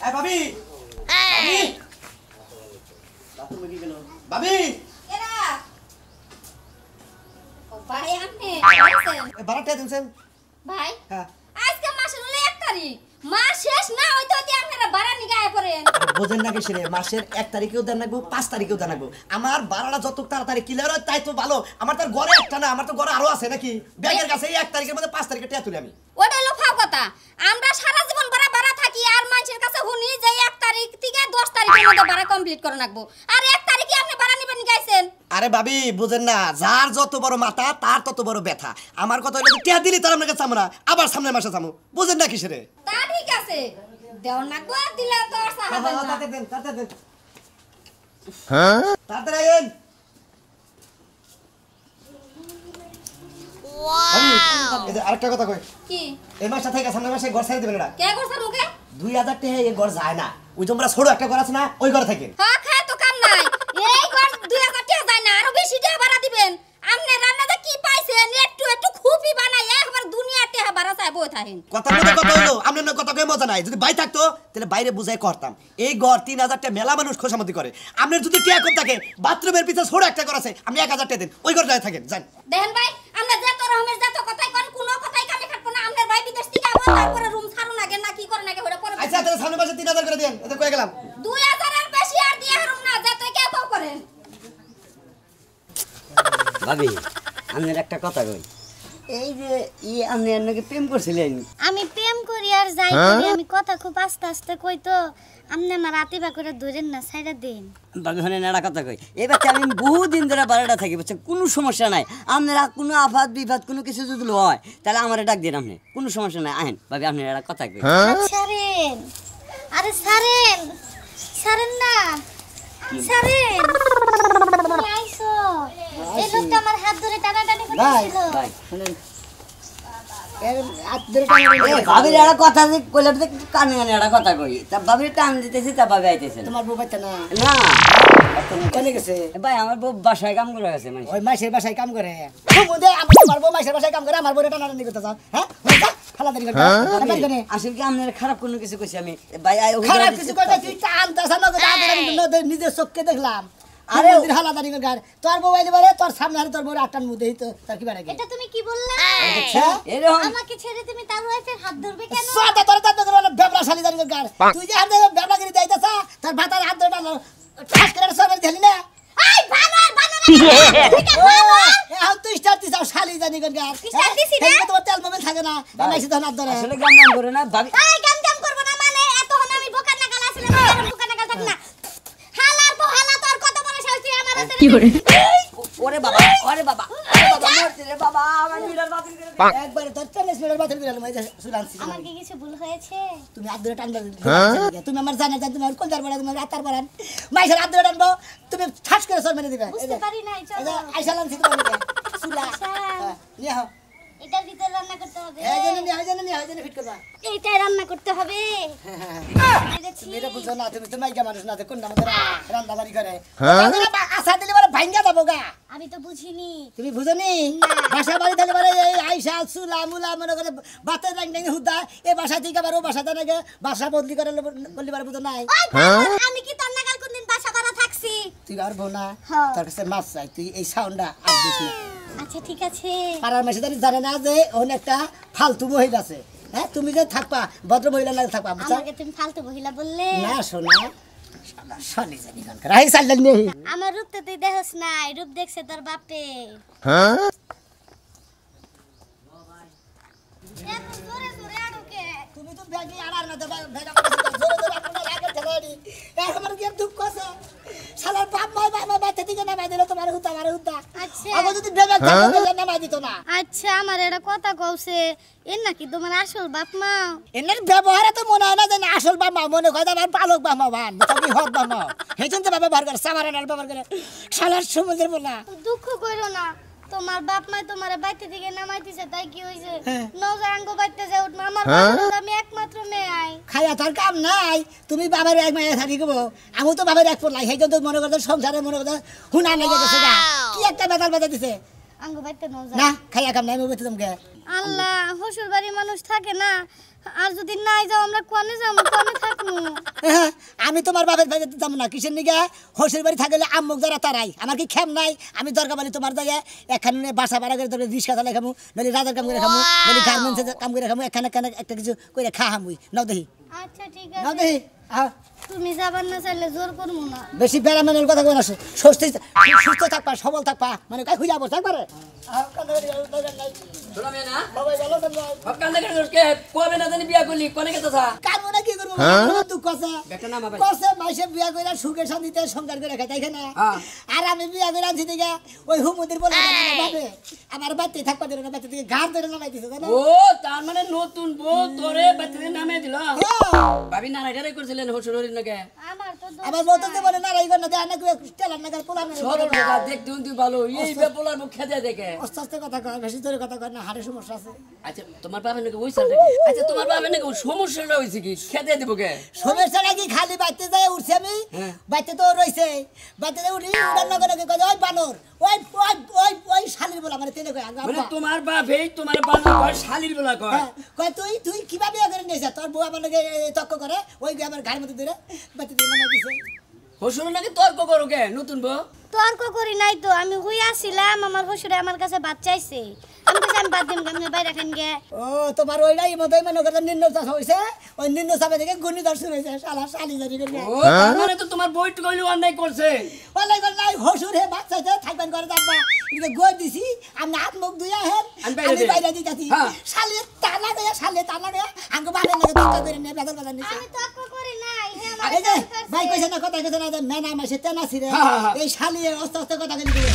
এই ভাবি ভাবি বাথরুমে কি গেল ভাবি কেডা ও ভাই আপনি আইছেন এই বারাটা দিছেন ভাই হ্যাঁ আজকে মাসের হলো 1 তারিখ মাস শেষ না হইতো তে আপনারা বাড়া নিগায় পড়েন বুঝেন না কিসে মাসের 1 তারিখেও দেন লাগবো 5 তারিখেও দেন লাগবো আমার বারাটা যত তাড়াতাড়ি ক্লিয়ার হয় তাই তো ভালো আমার তো ঘরে একটা না আমার তো ঘরে আরো আছে নাকি ব্যাগের কাছে 1 তারিখের মধ্যে 5 তারিখে টাকা তুলি আমি ওটা হলো ফাও কথা আমরা সারা জীবন বাড়া থাকি আর মানুষের কাছে হুনি যে 1 তারিখ থেকে 10 তারিখের মধ্যে বাড়া কমপ্লিট করে রাখবো আর 1 তারিখে আপনি বাড়া নিবেন গাইছেন আরে ভাবি বুঝেন না যার যত বড় মাথা তার তত বড় ব্যথা আমার কথা হলো টাকা দিলি তার আপনার কাছে আমরা আবার সামনের মাসে যাবো বুঝেন না কিসে রে তা ঠিক আছে দেওয়ার না গো দিলা তো আর সাহায্য না তাতে দেন হ্যাঁ তাড়াতাড়ি আইন ওয়াও এই যে আরেকটা কথা কই কি এই মাসটা থেকে সামনের মাসে ঘর ছেড়ে দিবেন না কে করছ মুখে 2000 টাকা এই ঘর যায় না ওই তোমরা ছোট একটা ঘর আছে না ওই ঘরে থাকেন হ্যাঁ খায় তো কাম নাই এই ঘর 2000 টাকা যায় না আরো বেশি টাকা ভাড়া দিবেন আপনি রান্নাতে কি পাইছেন একটু খুবই বানাই একবার দুনিয়া টাকা ভাড়া চাই বই থাকেন কথা হলো আপনার না কথা কই মজা নাই যদি ভাই থাকতো তাহলে বাইরে বুঝাই করতাম এই ঘর 3000 টাকা মেলা মানুষ খোসামতি করে আপনার যদি টাকা কম থাকে বাথরুমের পিছে ছোট একটা ঘর আছে আপনি 1000 টাকা দেন ওই ঘরে যায় থাকেন যান দেখেন ভাই আমরা যত রহমের যত কথাই কোন কোনো কথাই কামে খাটবো না আমাদের ভাই বিদেশ থেকে আবার তারপরে রুম ছাড়ুন আগে না কি করেন আগে ওটা পরে আচ্ছা তাহলে সামনের মাসে 3000 করে দেন এতে কই গেলাম 2000 এর বেশি আর দিয়ে হারুম না যত কে পাও করেন ভাবি আপনার একটা কথা কই এই যে আপনি নাকি প্রেম করছিলেন আমি প্রেম করি আর যাই করি আমি কথা খুব আস্তে আস্তে কই তো আপনি আমার রাতিবা করে ধরেন না ছাইড়া দেন ভাবি হনে একটা কথা কই এই বাচ্চা আমি বহুদিন ধরে বাড়িটা থাকি বুঝছেন কোনো সমস্যা নাই আপনারা কোনো আফাত বিফাত কোনো কিছু যদি হয় তাহলে আমারে ডাক দিন আপনি কোনো সমস্যা নাই আহেন ভাবি আপনি একটা কথা কই ছাড়েন আরে ছাড়েন ছাড়েন না ছাড়েন তুমি আইছো এই লোকটা আমার হাত ধরে টানাটানি করতেছিল ভাই শুনেন ভাবির একটা কথা কইলে কানে কানে একটা কথা কই তা ভাবির টান দিতেছি তা ভাবি আইতেছে তোমার বউ বাচ্চা না না চলে গেছে ভাই আমার বউ বাসায় কাম করে গেছে মানে ওই মাসের বাসায় কাম করে তোমার বউ মাসের বাসায় কাম করে আমার বউ টানাটানি করতে চাও হ্যাঁ খালাদারি করতে আসলে কি আপনার খারাপ কোনো কিছু কইছি আমি ভাই খারাপ কিছু করতে তুই টানতাছ না নিজের চোখকে দেখলাম আরে হালাদারি কর তোর বউ আইলে বলে তোর সামনে আর তোর বউ আটটান মুদে তো তার কি বারে এটা তুমি কি বললা এরকম আমাকে ছেড়ে তুমি তার ওয়াইফের হাত ধরবে কেন সাদা তোর তার তোর বেবলা শালি দারি কর তুই যে হাত বেবলা করে যাইতাছ তোর ভাতার হাত ধরে ঠাস করে সরে দিলি না এই বানর এখন তুই স্টার্ট দিছ শালি জানি কর স্টার্ট দিছি না তোমার তেল মোবাইল থাকে না মাইছি তো হাত ধরে আসলে গান করে না ভাবি এই গান করব না মানে এতক্ষণ আমি বোকা নাগাল আসলে বোকা নাগাল থাক না হালার বউ হালা তোর কত বড় সাহস তুই আমার হাতে কি করে ওরে বাবা মরতে রে বাবা আমার মিলার বাতিল করে একবার তোর 40 মিনিটের বাতিল করে মই সুলানছি আমার কি কিছু ভুল হয়েছে তুমি হাত ধরে টানবে তুমি আমার জানা জান তুমি কোন দরবার তুমি রাতার বারান মাইসের হাত ধরে টানবো তুমি ঠাস করে সর মেরে দিবে বুঝতে পারি নাই চলো আইসালাম সিদ্ধ করে সুলা নিয়ে হও এটার ভিতর রান্না করতে হবে এই জন্য ফিট করবা এইটাই রান্না করতে হবে তুমি এটা বুঝো না তুমি তো মাইকা মানুষ না কোন আমাদের রান্না বাড়ি করে আশা দিলে বলে ভাঙ্গা যাবো গা আমি তো বুঝিনি তুমি বুঝনি বাসা বাড়ি দিলে বলে এই আইসা সুলা মুলা মনে করে বাতে রাং রাং হুদা এই বাসা থেকে আবার ও বাসা থেকে বাসা বদলি করে বললি পারে বুঝো নাই আমি কি তোর নাগাল কোনদিন বাসা ভাড়া থাকছি তুই আর বউ না তোর কাছে মাছ চাই তুই এই সাউন্ডটা আর দিস না আচ্ছা ঠিক আছে পাড়ার মাসে জানে না যে ওন একটা ফালতু মহিলা আছে হ্যাঁ তুমি যে থাকবা ভদ্র মহিলা না থাকবা বুঝছো আমাকে তুমি ফালতু মহিলা বললে না শোনা শনি জানি গান করে আই সাইলেন নেই আমার রূপ তো তুই দেখছ নাই রূপ দেখছে তোর বাপে এত জোরে জোরে আড়ুকে তুমি তো ব্যাগি আর না দেবা ভেজা করে জোরে জোরে আপনার আগে চলাড়ি আমার কি দুঃখ আছে শালার বাপ মাই বাচ্চা দিকে না দিলে তোমার হুতা আচ্ছা আগে যদি বেবা না না দিত না আচ্ছা আমার এটা কথা কওছে এর নাকি তোমার আসল বাপ মা এনের ব্যবহারে তো মনে হয় না যে আসল বাপ মা মনে হয় আমার পালক বাপ মা বান তুমি হক বাপ মা হেজন তো বাবা ব্যবহার করে সামারানার ব্যবহার করে শালার সমুদ্রের বলা দুঃখ কইরো না তোমার বাপ মা তোমারে বাইতে দিকে নামাইতেছে তাই কি হইছে নজাঙ্গ বাইতে যায় উঠ আমার বাপ আমি একমাত্র মেয়ে আই খায়া তার কাম নাই তুমি বাবার এক মায়া থাকি গো আমি তো বাবার এক পড়লাই হেজন তো মনে করতে সংসারে মনে করতে হুনা নাই গেছে গা কি একটা বেতাল বাজা দিছে আঙ্গ বাইতে নজা না খায়া কাম নাই মুবে তোমাকে আল্লাহ শ্বশুর বাড়ি মানুষ থাকে না আর যদি নাই যাও আমরা কোনে যাবো কোনে থাকবো আমি তোমার বাপের বাড়ি যাবো না কিসের নিগা হোসের বাড়ি থাকলে আম্মুক যারা তারাই আমার কি খেম নাই আমি দরকার বাড়ি তোমার জায়গায় এখানে বাসা ভাড়া করে ধরে রিক্সা চালাই খামু নইলে রাজার কাম করে খামু নইলে গার্মেন্টসের কাম করে খামু এখানে এখানে একটা কিছু করে খা হামুই নাও দেখি আচ্ছা ঠিক নাও আছে দেখি তুমি যাবার না চাইলে জোর করবো না বেশি বেড়ামেনের কথা কই না সুস্থ থাকবা সবল থাকবা মানে কাই খুঁজে বসে একবারে শোনা মেয়ে না বাবাই ভালো থাকবা হকান দেখে কে কবে না জানি বিয়া করলি কোনে কথা থা কারণ না কি করবো দুঃখ আছে বেটা না বাবা কসে মাসে বিয়া কইরা সুখে শান্তিতে সংসার করে খাই তাই না হ্যাঁ। আর আমি বিয়া করে আনছি দিকে ওই হুমুদের বলে ভাবে আমার বাড়িতে থাকবা দেবে না বাড়িতে থেকে ঘাট ধরে নামাই দিছে জানো ও তার মানে নতুন বউ তোরে বাচ্চাদের নামে দিল ভাবি নারাইটারে করছিলেন হসুরের নাকি আমার তো দোষ আমার বলতে বলে না রাই না দেয় না টেলার না পোলা না সরল কথা দেখতে উন্তি ভালো এই বেপলার মুখ খেতে দেখে আস্তে আস্তে কথা কয় বেশি জোরে কথা কয় না হাড়ে সমস্যা আছে আচ্ছা তোমার বাবার নাকি ওই সালটা আচ্ছা তোমার বাবার নাকি ওই সমস্যাটা হয়েছে কি খেতে দিব কে সমস্যা নাকি খালি বাইতে যায় উঠছে আমি বাইতে তো রইছে বাইতে উঠি উড়ান না করে কয় ওই বানর ওই ওই ওই ওই শালির বলা মানে তেলে কয় মানে তোমার বাপ এই তোমার বাবার কয় শালির বলা কয় কয় তুই কিভাবে বিয়ে করে নিয়েছ তোর বউ আমার লগে তর্ক করে ওই আমার ঘাড়ের মধ্যে ধরে বাইতে দিয়ে নামাই দিছে হসুর নাকি তর্ক করো কে নতুন বউ তর্ক করি নাই তো আমি হই আসছিলাম আমার শ্বশুরে আমার কাছে ভাত চাইছে আমি বলছি আমি বাদ দিম আমি বাইরে খান গে ও তোমার ওইটাই মতোই মনে করে নিম্ন চাষ হয়েছে ওই নিম্ন চাপে থেকে ঘূর্ণিঝড় শুরু হয়েছে শালা শালি জারি করে ও তার মানে তো তোমার বইট কইলো অন্যায় করছে বলে নাই হসুর হে বাচ্চা থাকবেন করে যাবা কিন্তু গই দিছি আমি হাত মুখ ধুইয়া হেন আমি বাইরে দিতেছি শালি টানা দেয়া আঙ্গ বাড়ির লাগে তর্ক করে নিয়ে বেদর কথা নিছে আমি তর্ক করি নাই হে আমার এই যে ভাই কইছে না কথা কইছে না যে মেনা মাসে তেনা ছিরে এই শালি অস্ত অস্ত কথা খালি করে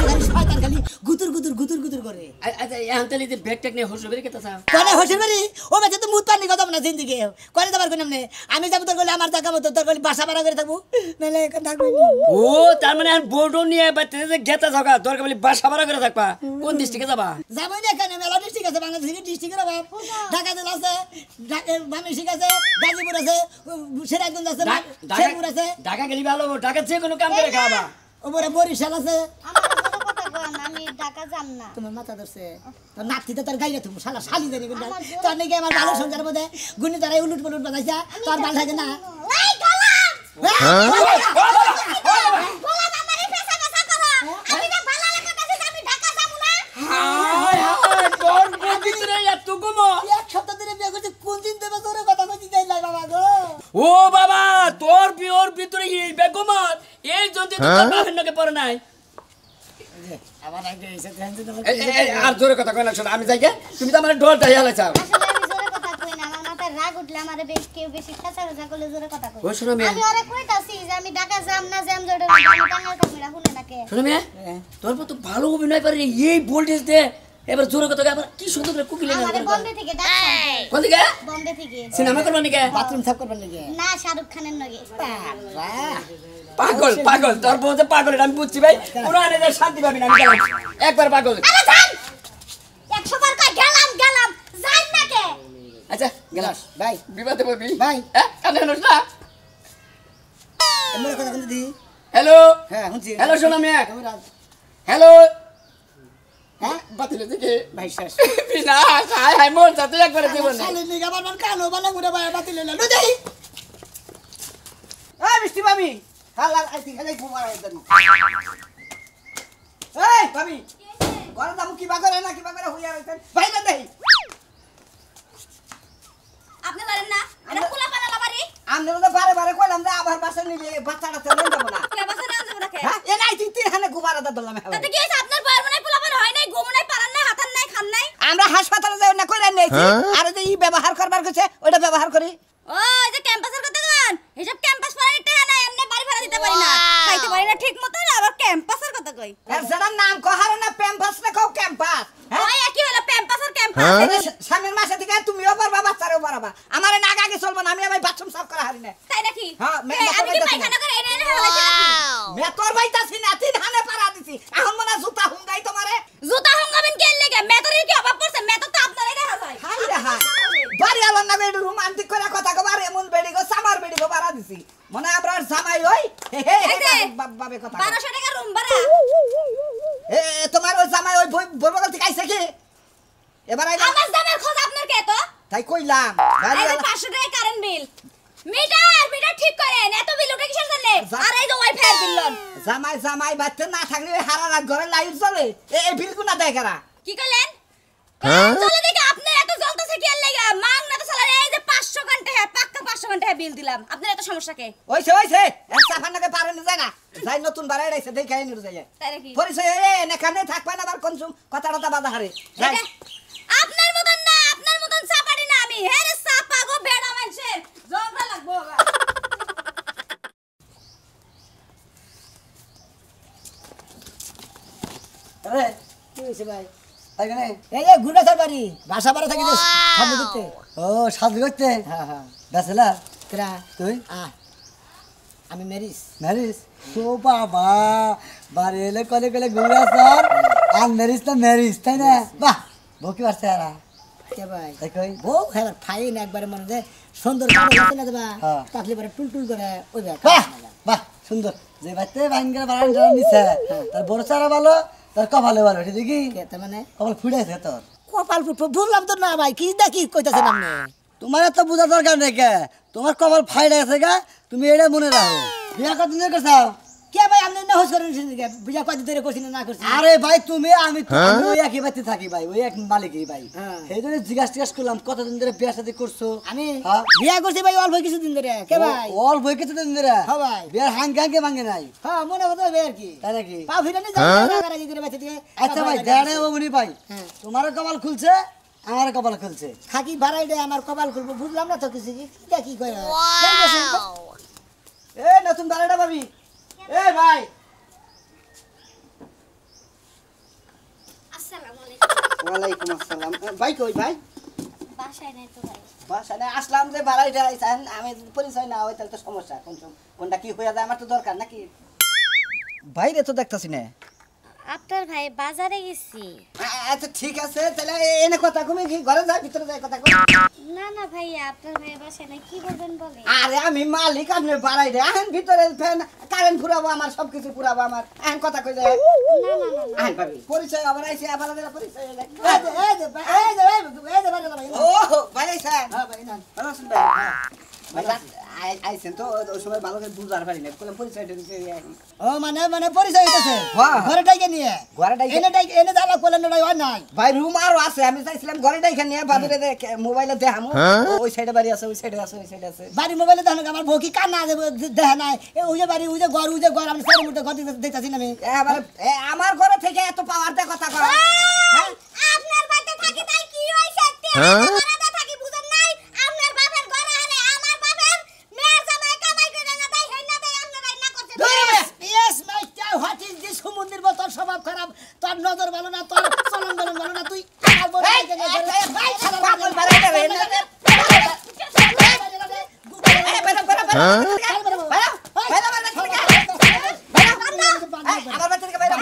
খালি শয়তান খালি গুতুর করে আচ্ছা এখন তাহলে যে ব্যাগ ট্যাগ নিয়ে হসুর বেরিয়ে কেতা চাও কোনে হসুর বাড়ি ও বাচ্চা তো মুত পানি কথা না জিন্দিগি করে দেবার কোন আমনে আমি যাব তোর গলে আমার টাকা মতো তোর গলে বাসা ভাড়া করে থাকবো নালে থাকবো ও তার মানে এখন বোর্ডও নিয়ে বাচ্চা যে গেতা থাকা দরকার বলি বাসা ভাড়া করে থাকবা কোন ডিস্ট্রিক্টে যাবা যাবই না কেন মেলা ডিস্ট্রিক্ট আছে বাংলাদেশ ডিস্ট্রিক্টের অভাব ঢাকা জেলা আছে বাংলাদেশ আছে গাজীপুর আছে সিরাজগঞ্জ আছে শেরপুর আছে ঢাকা গেলি ভালো ঢাকা যে কোনো কাম করে খাওয়াবা ওপরে বরিশাল আছে আমার কোনো কথা কয় না আমি ঢাকা যাম না তোমার মাথা ধরছে তোর নাতিতে তোর গাইলে তুমি শালা শালি জানি কোনটা তোর নাকি আমার ভালো সংসারের মধ্যে গুনি তারাই উলুট পলুট বাজাইছা তোর ভালো থাকে না এই গলাম গলাম আমারে পেছা পেছা করো আমি না ভালো লাগে কাছে আমি ঢাকা যাব না হায় হায় তোর ভিতরে এত গুমো এক সপ্তাহ ধরে বিয়ে করতে কোন দিন দেবে তোর কথা কইতে যাই না বাবা গো ও বাবা তোর বিয়ের ভিতরে এই বেগমাত এই যদি তো তোর বাপের নাকি পড়ে নাই আমার আগে এসে আর জোরে কথা কই না শোন আমি যাই গে তুমি তো আমার ডরটা হেলা চাও আসলে আমি জোরে কথা কই না আমার মাথায় রাগ উঠলে আমারে বেশি কেউ বেশি পেছা পেছা করলে জোরে কথা কই ও শোনো মেয়ে আমি ওরে কইতাছি যে আমি ঢাকা যাম না যাম জোরে আমি টাঙ্গাল কামিরা শুনে নাকে শোনো মেয়ে তোর তো ভালো অভিনয় পারে এই ভোল্টেজ দে এবার জোরে কথা কই আবার কি সুন্দর করে কুকিলে না আমারে বম্বে থেকে ডাকছে কোন দিকে বম্বে থেকে সিনেমা করবা নাকি বাথরুম সাফ করবার লাগে না শাহরুখ খানের নগে পাগল পাগল তোর বউ যে পাগল এটা আমি বুঝছি ভাই পুরানে যে শান্তি পাবি না আমি গেলাম একবার পাগল আরে যান 100 বার কই গেলাম যাই না কে আচ্ছা গেলাম ভাই বিবাদে বলবি ভাই হ্যাঁ কানে হলো না এমন কথা কিন্তু দি হ্যালো হ্যাঁ শুনছি হ্যালো শোনা মেয়ে তোমরা হ্যালো হ্যাঁ বাতিলে থেকে ভাই শেষ বিনা হায় হায় মোর সাথে একবার দেব না শালি নিগা বারবার কালো বালা মুড়া ভাই বাতিলে না নো দেই এই মিষ্টি ভাবি হালার আইতি খালি ঘুমার আইতেন এই ভাবি ঘরে দামু কি বাগরে না কি বাগরে হইয়া আইতেন ভাই না দেই আপনি পারেন না এটা পোলা পানা বাড়ি আমরা তো বারে কইলাম যে আবার বাসা নিলে বাচ্চাটা তো লন যাব না কে বাসা না যাব রাখে হ্যাঁ এ নাই তিন হানে ঘুমার আদা দলাম তাতে কি হইছে আপনার বয়ার মনে পোলা পানা হয় নাই ঘুম নাই পারান নাই হাতান নাই খান নাই আমরা হাসপাতালে যাই না কইরা নেছি আর যে ই ব্যবহার করবার কইছে ওটা ব্যবহার করি ও এই যে ক্যাম্পাসের কথা গান এসব ক্যাম্পাস পানি টাকা নাই এমনি বাড়ি ভাড়া দিতে পারি না খাইতে পারি না ঠিক মতো আবার ক্যাম্পাসের কথা কই এর যেটা নাম কহারে না প্যাম্পাস না কও ক্যাম্পাস ওই একই হলো ক্যাম্পাস আর ক্যাম্পাস সামনের মাসে থেকে তুমিও পারবা বাচ্চারও পারবা আমারে নাগ আগে চলবা না আমি আমার বাথরুম সাফ করা হারি না তাই নাকি হ্যাঁ, আমি কি পায়খানা করে এনে এনে হালাইছি নাকি মে তোর বাইতাছি না তিন হানে পারা দিছি এখন মনে জুতা হুঙ্গাই তোমারে জুতা হঙ্গাবেন কে লেগে মেতরের কি অভাব পড়ছে মেতর তো আপনারই দেখা যায় হাই রে হাই বাড়ি আলার না বেডি রোমান্টিক করে কথা কবার এমন বেডি গো সামার বেডি গো পারা দিছি মনে আমরার জামাই হই হে হে বাবে কথা 1200 টাকা রুম ভাড়া এ তোমার ওই জামাই ওই বলবগল থেকে আইছে কি এবার আইলা আমার দামের খোঁজ আপনার কে তো তাই কইলাম বাড়ি এই যে আলা 500 টাকা কারেন্ট বিল মিটার ঠিক করেন জামাই জামাই বাচ্চা না থাকলে হারা রাত ঘরে লাইট জ্বলে এই বিল কোনা দেয় কারা কি কইলেন চলে দেখে আপনার এত জ্বলতেছে কি আর লাগা মাং না তো সালা এই যে 500 ঘন্টা পাক্কা 500 ঘন্টা বিল দিলাম আপনার এত সমস্যা কে ওইছে এক সাফানাকে পারে না যায় না যাই নতুন বাড়াই রাইছে দেখাই নিয়ে যায় তাই নাকি পরিচয় এখানে থাকবা না আবার কোন কথাটা বাধা হারে যাই আপনার মতন না আপনার মতন চাপাড়ি না আমি হে রে চাপা গো বেড়া মানুষের ঝগড়া লাগবো আরে কি হইছে ভাই এখানে এই যে গুড়াসার বাড়ি বাসা বাড়া থাকি তো সামনে করতে ও সাজু করতে হ্যাঁ হ্যাঁ বেসলা কেরা তুই আমি মেরিস ম্যারিজ ও বাবা বাড়ি এলে কলে কলে ঘুরে আসার আর ম্যারিজ না ম্যারিজ তাই না বাহ বকি পারছে আর কে ভাই তাই কই বউ হ্যাঁ ফাইন একবারে মনে যে সুন্দর কালো আছে না দেবা হ্যাঁ। তাকলে পরে টুল টুল করে ওই বাহ বাহ সুন্দর যে বাচ্চা ভাঙ্গের বাড়ান যারা নিছে তার বড় চারা ভালো তার কপালে ভালো ঠিক দেখি তার মানে কপাল ফুড়েছে তোর কপাল ফুটবো বুঝলাম তো না ভাই কি দেখি কইতাছেন আপনি তোমার তো বোঝা দরকার নেই কে তোমার কপাল ফাইডা গেছে গা তুমি এটা মনে রাখো বিয়া কতদিন ধরে করছাও কে ভাই আপনি না হোস করেন বিয়া কত ধরে করছি না করছি আরে ভাই তুমি আমি ওই একই বাড়িতে থাকি ভাই ওই এক মালিকই ভাই হ্যাঁ। সেই জন্য জিজ্ঞাসা করলাম কতদিন ধরে বিয়া সাথে করছো আমি হ্যাঁ। বিয়া করছি ভাই অল্প কিছুদিন ধরে কে ভাই অল বই কেটে দিন ধরে হ্যাঁ ভাই বিয়ার হাঙ্গে ভাঙে নাই হ্যাঁ মনে হতো ভাই আর কি তাই নাকি পা ফিরানি জায়গা করে বেঁচে দিয়ে আচ্ছা ভাই দেড়ে ওমনি ভাই হ্যাঁ। তোমারও কপাল খুলছে আমারও কপাল খুলছে থাকি বাড়াই দে আমার কপাল খুলবো বুঝলাম না তো কিছু কি দেখি কই এ নতুন বাড়িটা পাবি এ ভাই আসসালামু আলাইকুম ওয়ালাইকুম আসসালাম ভাই কই ভাই বাসায় নাই তো ভাই বাসায় আসলাম যে বাড়াইটা আইছেন আমি পরিচয় না হয় তাহলে তো সমস্যা কোনটা কি হয়ে যায় আমার তো দরকার নাকি বাইরে তো দেখতাছি না আপনার ভাই বাজারে গেছি আচ্ছা ঠিক আছে তাহলে এনে কথা কমে কি ঘরে যাই ভিতরে যাই কথা কই না না ভাইয়া আপনার ভাই বাসায় নাই কি বলবেন বলে আরে আমি মালিক আপনি বাড়াই দে আহেন ভিতরে ফ্যান কারেন্ট ফুরাবো আমার সবকিছু ফুরাবো আমার আহেন কথা কই যায় না না না আহেন পাবি পরিচয় আবার আইছে আবার আবার পরিচয় হয়ে যায়। ও ভাই আইছেন হ্যাঁ ভাই না ভালো আছেন ভাই ভাই আইছেন তো ওই সময় ভালো করে বুঝার পারি না কোন পরিচয়টা দিতে ও মানে মানে পরিচয় হইতাছে হ্যাঁ। ঘরে ডাইকে নিয়ে ঘরে ডাইকে- এনে দালা কোলে নড়াই হয় নাই ভাই রুম আরো আছে আমি চাইছিলাম ঘরে ডাইখা নিয়ে ভাবিরে মোবাইলে দেখামু ওই সাইডে বাড়ি আছে ওই সাইডে আছে ওই সাইডে আছে বাড়ি মোবাইলে দেখেন আমার বউ কি কান্না দেখা নাই এ ওই যে বাড়ি ওই যে ঘর আমি সাইড মধ্যে ঘর দেখতাছি না আমি এবারে আমার ঘরে থেকে এত পাওয়ার দিয়ে কথা কয় হ্যাঁ আপনার বাড়িতে থাকি তাই কি হইছে বাড়িতে থাকি বুঝেন নাই আপনার বাপের ঘরে আরে আমার বাপের মেয়ের জামাই কামাই করে না দেয় হেই না দেয় আপনার রান্না করতে ইয়েস মাই টা হোয়াট ইজ দিস হুমুন্দির তোর স্বভাব খারাপ তোর নজর ভালো না তোর চলন বলন ভালো না তুই আমার বউ পাগল বাড়াই দেবে আমার বাচ্চা থেকে বাইরে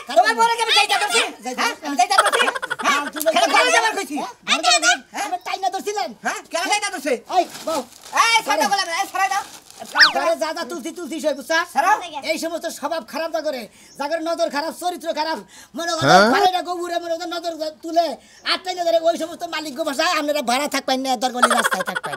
তোমার বলে কি আমি যাইতা করছি হ্যাঁ আমি যাইতা করছি হ্যাঁ কেন ঘরে যাবার কইছি আমি তাই না ধরছিলাম হ্যাঁ কেন যাইতা করছি এই বউ এই সাইডা বলে এই সরাই দাও ঘরে যা যা তুলসি সই বুঝছা সরাও এই সমস্ত স্বভাব খারাপ না করে যাদের নজর খারাপ চরিত্র খারাপ মনে করো ভাড়াটা গোবুরে মনে করো নজর তুলে আটটাই না ধরে ওই সমস্ত মালিক গো ভাষায় আপনারা ভাড়া থাকবেন না দরকারি রাস্তায় থাকবেন